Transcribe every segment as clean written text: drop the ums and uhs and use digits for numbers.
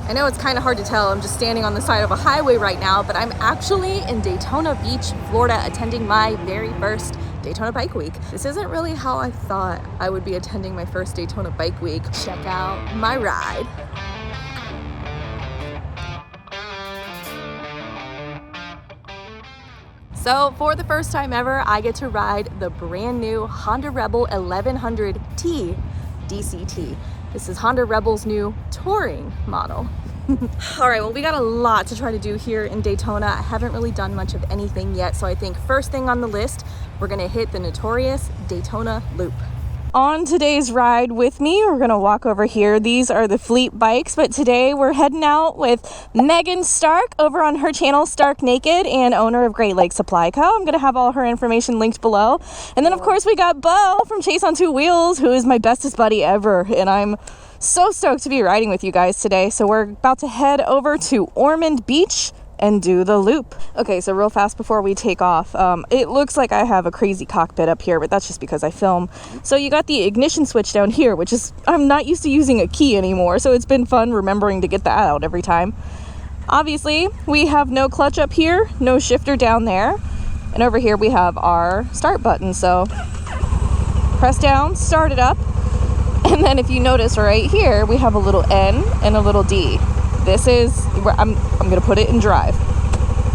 I know it's kind of hard to tell, I'm just standing on the side of a highway right now, but I'm actually in Daytona Beach, Florida, attending my very first Daytona Bike Week. This isn't really how I thought I would be attending my first Daytona Bike Week. Check out my ride. So for the first time ever, I get to ride the brand new Honda Rebel 1100T DCT. This is Honda Rebel's new touring model. All right, well, we got a lot to try to do here in Daytona. I haven't really done much of anything yet, so I think first thing on the list, we're gonna hit the notorious Daytona Loop. On today's ride with me, we're gonna walk over here. These are the Fleet bikes, but today we're heading out with Megan Stark over on her channel, Stark Naked, and owner of Great Lakes Supply Co. I'm gonna have all her information linked below. And then of course we got Beau from Chase on Two Wheels, who is my bestest buddy ever, and I'm so stoked to be riding with you guys today. So we're about to head over to Ormond Beach and do the loop. Okay, so real fast before we take off, it looks like I have a crazy cockpit up here, but that's just because I film. So you got the ignition switch down here, which is, I'm not used to using a key anymore, so it's been fun remembering to get that out every time. Obviously, we have no clutch up here, no shifter down there, and over here we have our start button. So press down, start it up, and then if you notice right here, we have a little N and a little D. This is where I'm gonna put it in drive.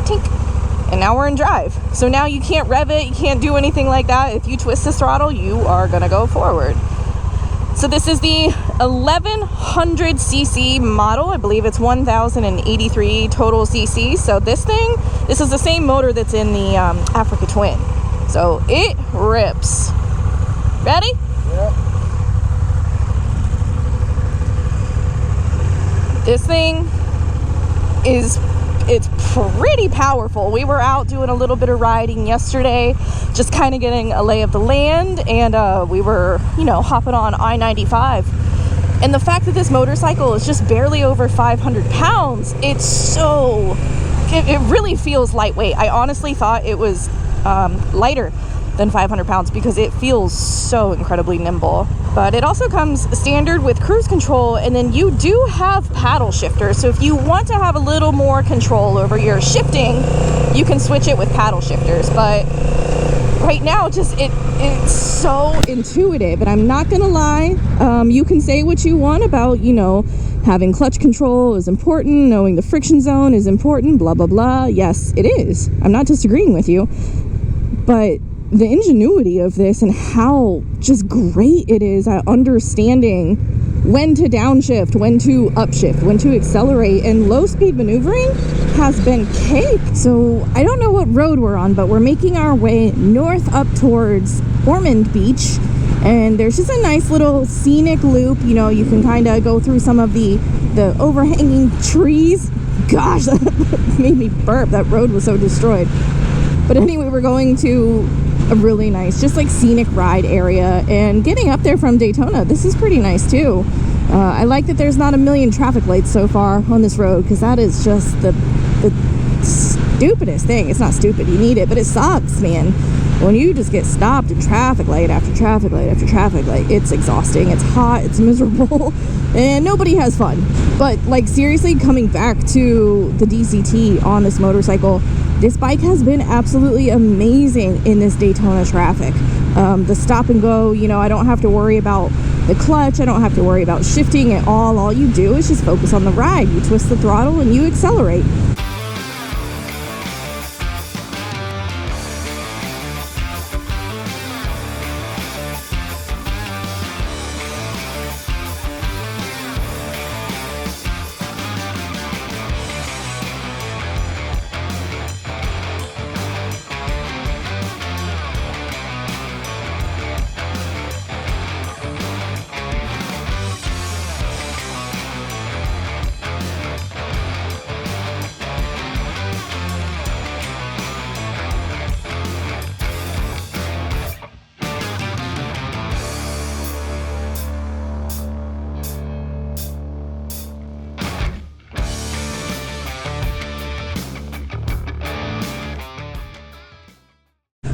Tink. And now we're in drive. So now you can't rev it, you can't do anything like that. If you twist the throttle, you are gonna go forward. So this is the 1100cc model. I believe it's 1083 total cc. So this is the same motor that's in the Africa Twin. So it rips. Ready? Yep. This thing it's pretty powerful. We were out doing a little bit of riding yesterday, just kind of getting a lay of the land, and we were, hopping on I-95. And the fact that this motorcycle is just barely over 500 pounds, it really feels lightweight. I honestly thought it was lighter than 500 pounds because it feels so incredibly nimble. But it also comes standard with cruise control, and then you do have paddle shifters. So if you want to have a little more control over your shifting, you can switch it with paddle shifters. But right now, it's so intuitive, and I'm not gonna lie. You can say what you want about, having clutch control is important, knowing the friction zone is important, blah, blah, blah. Yes, it is. I'm not disagreeing with you. But the ingenuity of this and how just great it is at understanding when to downshift, when to upshift, when to accelerate, and low speed maneuvering has been cake. So I don't know what road we're on, but we're making our way north up towards Ormond Beach, and there's just a nice little scenic loop. You can kind of go through some of the overhanging trees. Gosh, that made me burp. That road was so destroyed. But anyway, we're going to a really nice, just like scenic ride area, and getting up there from Daytona, this is pretty nice too. I like that there's not a million traffic lights so far on this road, because that is just the stupidest thing. It's not stupid, you need it, but it sucks, man. When you just get stopped in traffic light after traffic light after traffic light, it's exhausting, it's hot, it's miserable, and nobody has fun. But like, seriously, coming back to the DCT on this motorcycle, this bike has been absolutely amazing in this Daytona traffic. The stop and go, I don't have to worry about the clutch, I don't have to worry about shifting at all. All you do is just focus on the ride. You twist the throttle and you accelerate.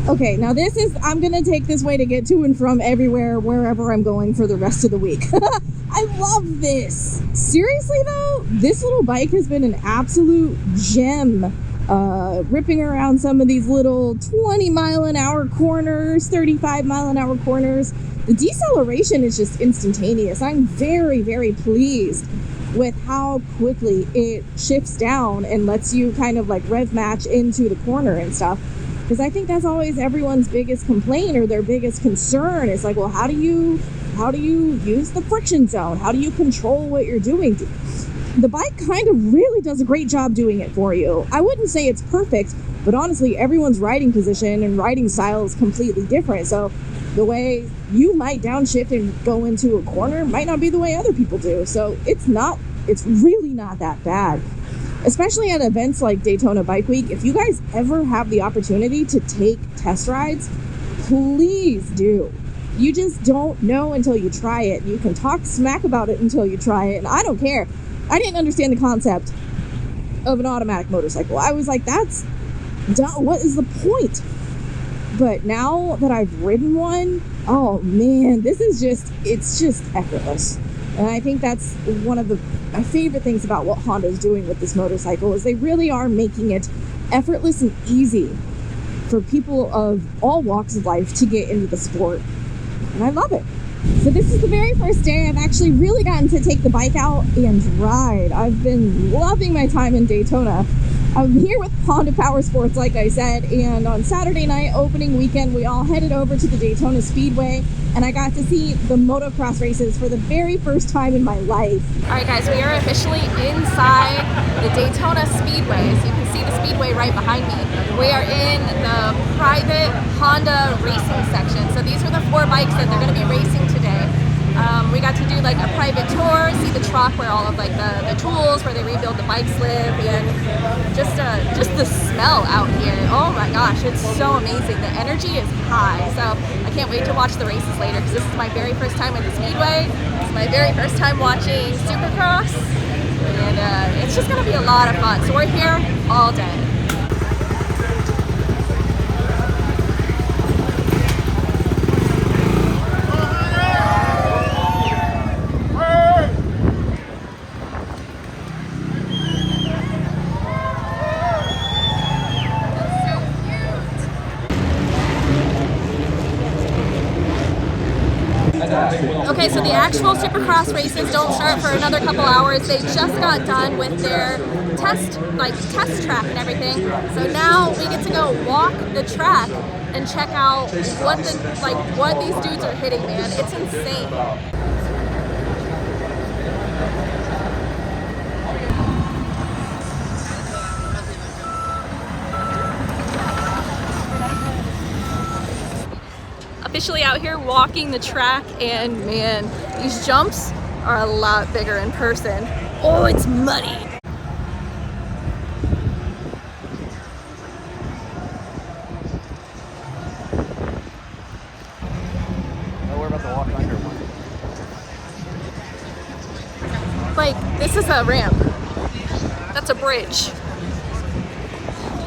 Okay, now I'm gonna take this way to get to and from everywhere, wherever I'm going for the rest of the week. I love this Seriously though, this little bike has been an absolute gem. Ripping around some of these little 20-mile-an-hour corners, 35-mile-an-hour corners. The deceleration is just instantaneous. I'm very, very pleased with how quickly it shifts down and lets you kind of like rev match into the corner and stuff. Because I think that's always everyone's biggest complaint or their biggest concern. It's like, well, how do you use the friction zone? How do you control what you're doing? The bike kind of really does a great job doing it for you. I wouldn't say it's perfect, but honestly, everyone's riding position and riding style is completely different. So the way you might downshift and go into a corner might not be the way other people do. So it's really not that bad. Especially at events like Daytona Bike Week, if you guys ever have the opportunity to take test rides, please do. You just don't know until you try it. You can talk smack about it until you try it, and I don't care. I didn't understand the concept of an automatic motorcycle. I was like, that's dumb. What is the point? But now that I've ridden one, oh man, it's just effortless. And I think that's one of my favorite things about what Honda's doing with this motorcycle is they really are making it effortless and easy for people of all walks of life to get into the sport. And I love it. So this is the very first day I've actually really gotten to take the bike out and ride. I've been loving my time in Daytona. I'm here with Honda Power Sports, like I said, and on Saturday night, opening weekend, we all headed over to the Daytona Speedway, and I got to see the motocross races for the very first time in my life. All right, guys, we are officially inside the Daytona Speedway. So you can see the Speedway right behind me. We are in the private Honda racing section. So these are the 4 bikes that they're going to be racing today. We got to do like a private tour, see the truck where all of like the tools where they rebuild the bikes live, and just the smell out here. Oh my gosh, it's so amazing. The energy is high. So I can't wait to watch the races later because this is my very first time at the Speedway. It's my very first time watching Supercross, and it's just gonna be a lot of fun. So we're here all day. Okay, so the actual Supercross races don't start for another couple hours. They just got done with their test track and everything. So now we get to go walk the track and check out what these dudes are hitting, man. It's insane. Officially out here walking the track, and man, these jumps are a lot bigger in person. Oh, it's muddy. Oh, we're about to walk under one. Like, this is a ramp. That's a bridge.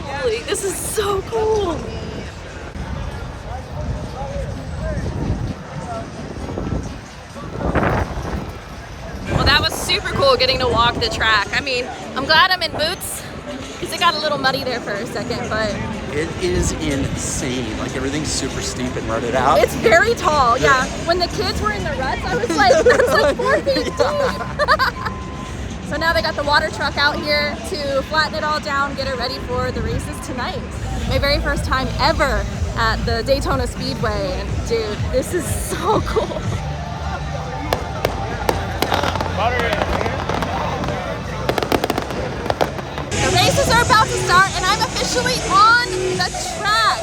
Holy, this is so cool. Super cool getting to walk the track. I mean, I'm glad I'm in boots because it got a little muddy there for a second, but it is insane. Like everything's super steep and rutted out. It's very tall, yeah. When the kids were in the ruts, I was like, that's like 4 feet deep. So now they got the water truck out here to flatten it all down, get it ready for the races tonight. My very first time ever at the Daytona Speedway, and dude, this is so cool. The races are about to start, and I'm officially on the track.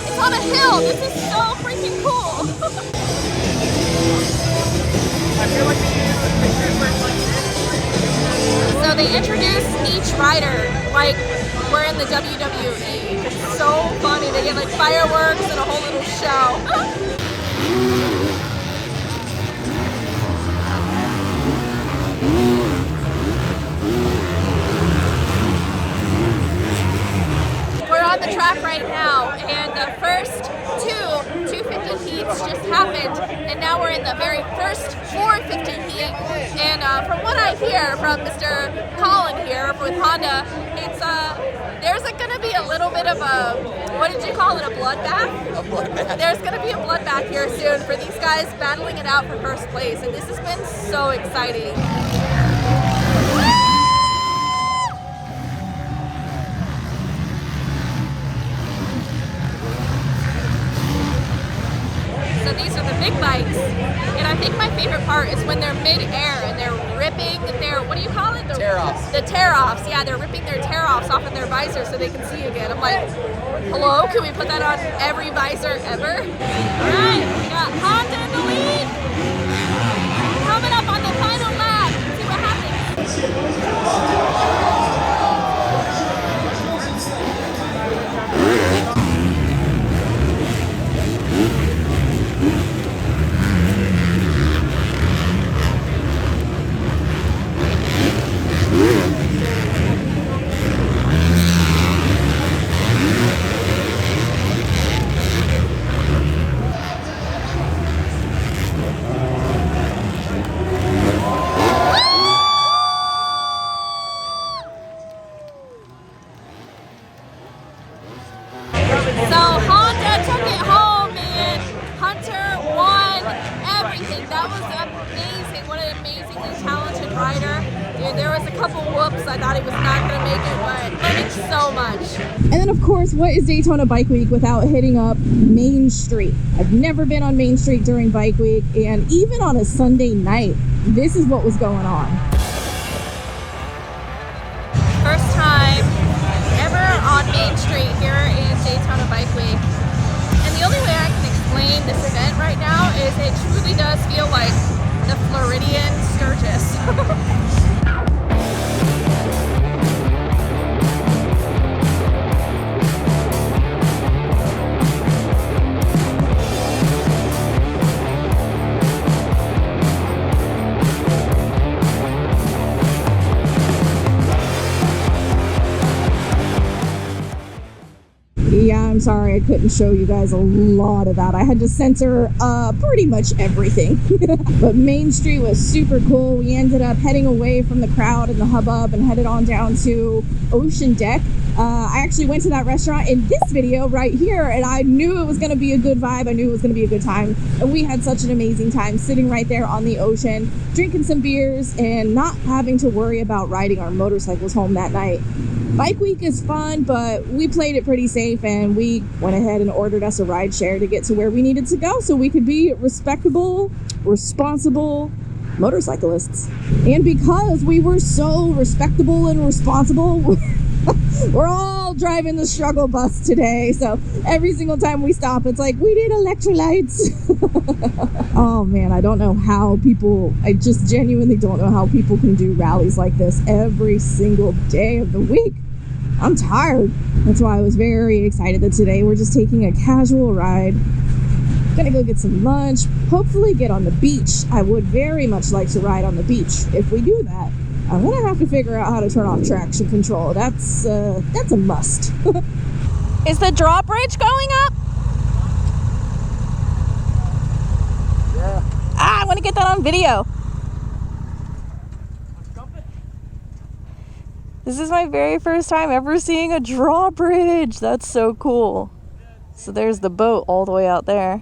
It's on a hill. This is so freaking cool. So they introduce each rider like we're in the WWE. It's so funny. They get like fireworks and a whole little show. On the track right now, and the first 250 heats just happened, and now we're in the very first 450 heats. right here from Mr. Colin here with Honda. It's there's gonna be a little bit of a, what did you call it, a bloodbath? A bloodbath. There's gonna be a bloodbath here soon for these guys battling it out for first place, and this has been so exciting. So these are the big bikes, and I think my favorite part is when they're mid-air and they're ripping their, what do you call it? Tear-offs. The tear-offs, yeah, they're ripping their tear-offs off of their visor so they can see again. I'm like, hello, can we put that on every visor ever? All right, we got Honda in the lead. Coming up on the final lap, see what happens. So Honda took it home, man. Hunter won everything. That was amazing. What an amazingly talented rider. Dude, there was a couple whoops. I thought he was not going to make it, but learning so much. And then, of course, what is Daytona Bike Week without hitting up Main Street? I've never been on Main Street during Bike Week, and even on a Sunday night, this is what was going on. First time ever on Main Street here in Daytona Bike Week. And the only way I can explain this event right now is it truly does feel like the Floridian Sturgis. Yeah, I'm sorry I couldn't show you guys a lot of that. I had to censor pretty much everything. But Main Street was super cool. We ended up heading away from the crowd and the hubbub and headed on down to Ocean Deck. I actually went to that restaurant in this video right here, and I knew it was going to be a good vibe. I knew it was going to be a good time. And we had such an amazing time sitting right there on the ocean, drinking some beers, and not having to worry about riding our motorcycles home that night. Bike Week is fun, but we played it pretty safe, and we went ahead and ordered us a ride share to get to where we needed to go so we could be respectable, responsible motorcyclists. And because we were so respectable and responsible, we're all driving the struggle bus today. So every single time we stop, it's like, we need electrolytes. Oh man, I don't know how people, I just genuinely don't know how people can do rallies like this every single day of the week. I'm tired. That's why I was very excited that today we're just taking a casual ride. Gonna go get some lunch, hopefully get on the beach. I would very much like to ride on the beach. If we do that, I'm gonna have to figure out how to turn off traction control. That's a must. Is the drawbridge going up? Yeah. I want to get that on video. This is my very first time ever seeing a drawbridge. That's so cool. So there's the boat all the way out there.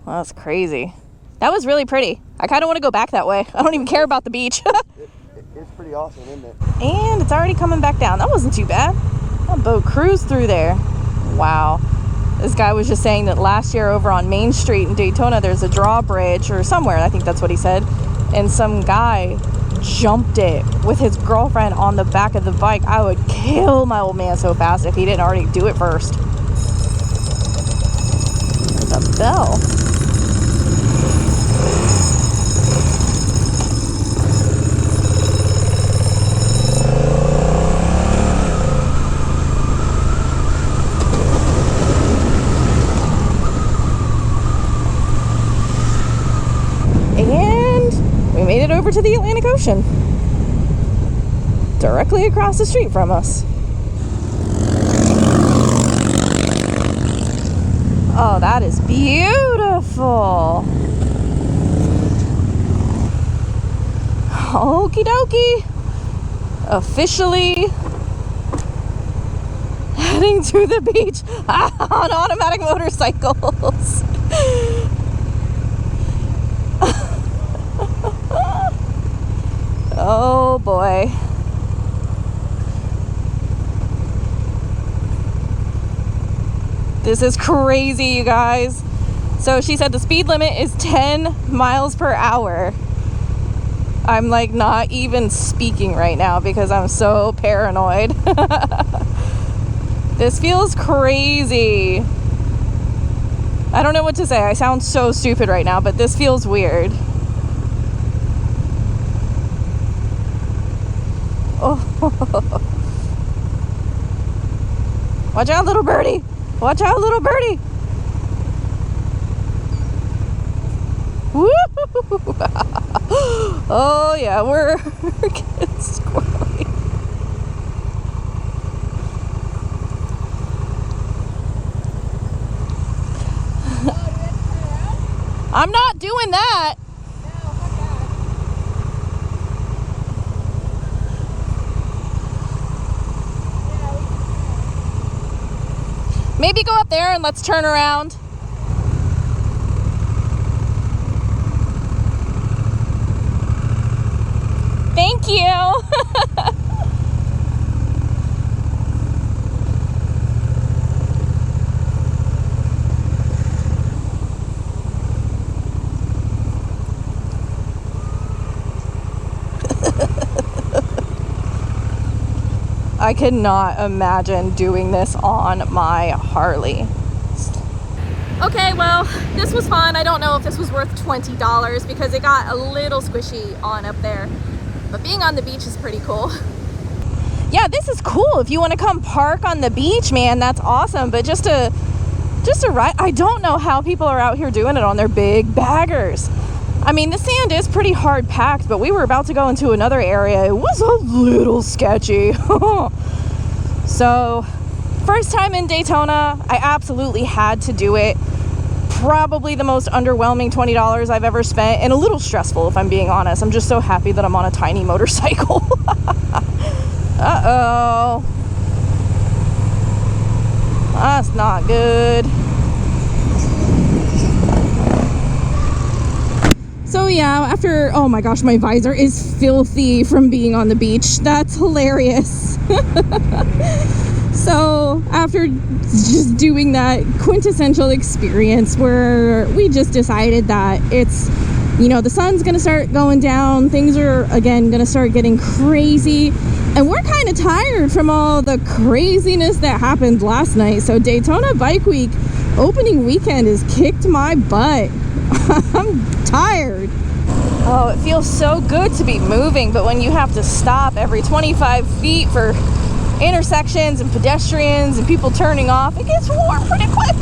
Well, that's crazy. That was really pretty. I kind of want to go back that way. I don't even care about the beach. It's pretty awesome, isn't it? And it's already coming back down. That wasn't too bad. That boat cruised through there. Wow. This guy was just saying that last year over on Main Street in Daytona, there's a drawbridge or somewhere. I think that's what he said. And some guy jumped it with his girlfriend on the back of the bike. I would kill my old man so fast if he didn't already do it first. There's a bell. Over to the Atlantic Ocean, directly across the street from us. Oh, that is beautiful. Okie dokie. Officially heading to the beach on automatic motorcycles. Oh boy. This is crazy, you guys. So she said the speed limit is 10 miles per hour. I'm like not even speaking right now because I'm so paranoid. This feels crazy. I don't know what to say. I sound so stupid right now, but this feels weird. Oh. Watch out, little birdie. Watch out, little birdie. Woo! Oh yeah, we're getting squirrely. I'm not doing that. Maybe go up there and let's turn around. Thank you. I cannot imagine doing this on my Harley. Okay, well, this was fun. I don't know if this was worth $20 because it got a little squishy on up there. But being on the beach is pretty cool. Yeah, this is cool. If you want to come park on the beach, man, that's awesome. But just to ride, I don't know how people are out here doing it on their big baggers. I mean, the sand is pretty hard packed, but we were about to go into another area. It was a little sketchy. So, first time in Daytona, I absolutely had to do it. Probably the most underwhelming $20 I've ever spent, and a little stressful if I'm being honest. I'm just so happy that I'm on a tiny motorcycle. Uh-oh. That's not good. So yeah, after, oh my gosh, my visor is filthy from being on the beach. That's hilarious. So after just doing that quintessential experience where we just decided that it's, you know, the sun's gonna start going down, things are again gonna start getting crazy, and we're kind of tired from all the craziness that happened last night. So Daytona Bike Week opening weekend has kicked my butt. I'm tired. Oh, it feels so good to be moving, but when you have to stop every 25 feet for intersections and pedestrians and people turning off, it gets warm pretty quick.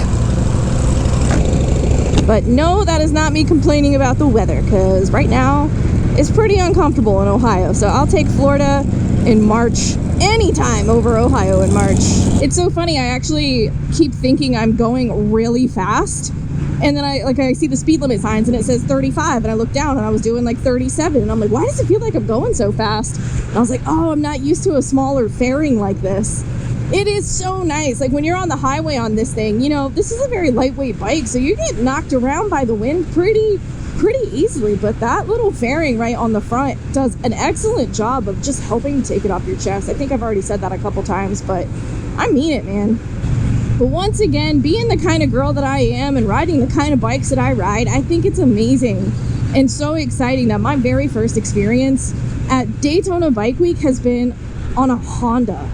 But no, that is not me complaining about the weather, because right now it's pretty uncomfortable in Ohio. So I'll take Florida in March anytime over Ohio in March. It's so funny, I actually keep thinking I'm going really fast, and then I see the speed limit signs and it says 35, and I look down and I was doing like 37, and I'm like, why does it feel like I'm going so fast? And I was like, oh, I'm not used to a smaller fairing like this. It is so nice. Like when you're on the highway on this thing, you know, this is a very lightweight bike, so you get knocked around by the wind pretty easily, but that little fairing right on the front does an excellent job of just helping take it off your chest. I think I've already said that a couple times, but I mean it, man. But once again, being the kind of girl that I am and riding the kind of bikes that I ride, I think it's amazing and so exciting that my very first experience at Daytona Bike Week has been on a Honda.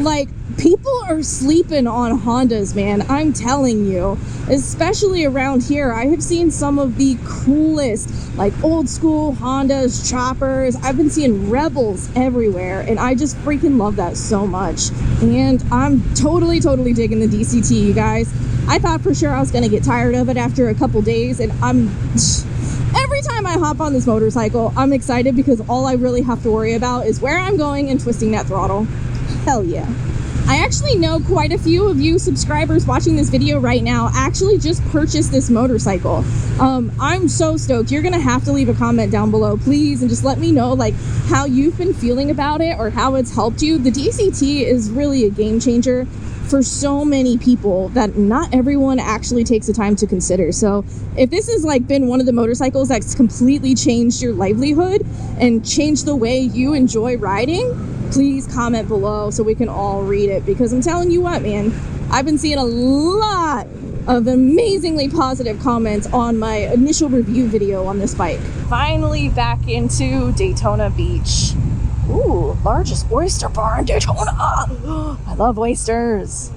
Like, people are sleeping on Hondas, man. I'm telling you. Especially around here, I have seen some of the coolest, like, old school Hondas, choppers. I've been seeing Rebels everywhere, and I just freaking love that so much. And I'm totally digging the DCT, you guys. I thought for sure I was gonna get tired of it after a couple days, and every time I hop on this motorcycle, I'm excited because all I really have to worry about is where I'm going and twisting that throttle. Hell yeah. I actually know quite a few of you subscribers watching this video right now actually just purchased this motorcycle. I'm so stoked. You're gonna have to leave a comment down below, please, and just let me know like how you've been feeling about it or how it's helped you. The DCT is really a game changer for so many people that not everyone actually takes the time to consider. So if this has like been one of the motorcycles that's completely changed your livelihood and changed the way you enjoy riding, please comment below so we can all read it, because I'm telling you what, man, I've been seeing a lot of amazingly positive comments on my initial review video on this bike. Finally back into Daytona Beach. Ooh, largest oyster bar in Daytona. I love oysters.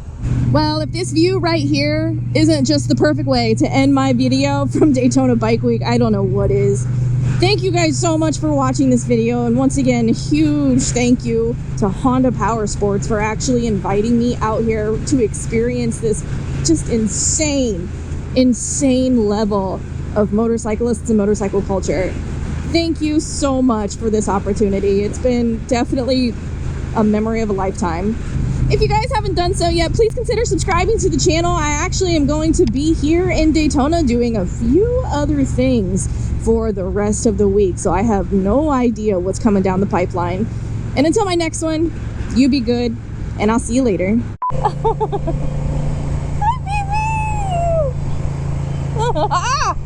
Well, if this view right here isn't just the perfect way to end my video from Daytona Bike Week, I don't know what is. Thank you guys so much for watching this video, and once again, a huge thank you to Honda Power Sports for actually inviting me out here to experience this just insane level of motorcyclists and motorcycle culture. Thank you so much for this opportunity. It's been definitely a memory of a lifetime. If you guys haven't done so yet, please consider subscribing to the channel. I actually am going to be here in Daytona doing a few other things for the rest of the week, so I have no idea what's coming down the pipeline. And until my next one, you be good, and I'll see you later. Hi, baby!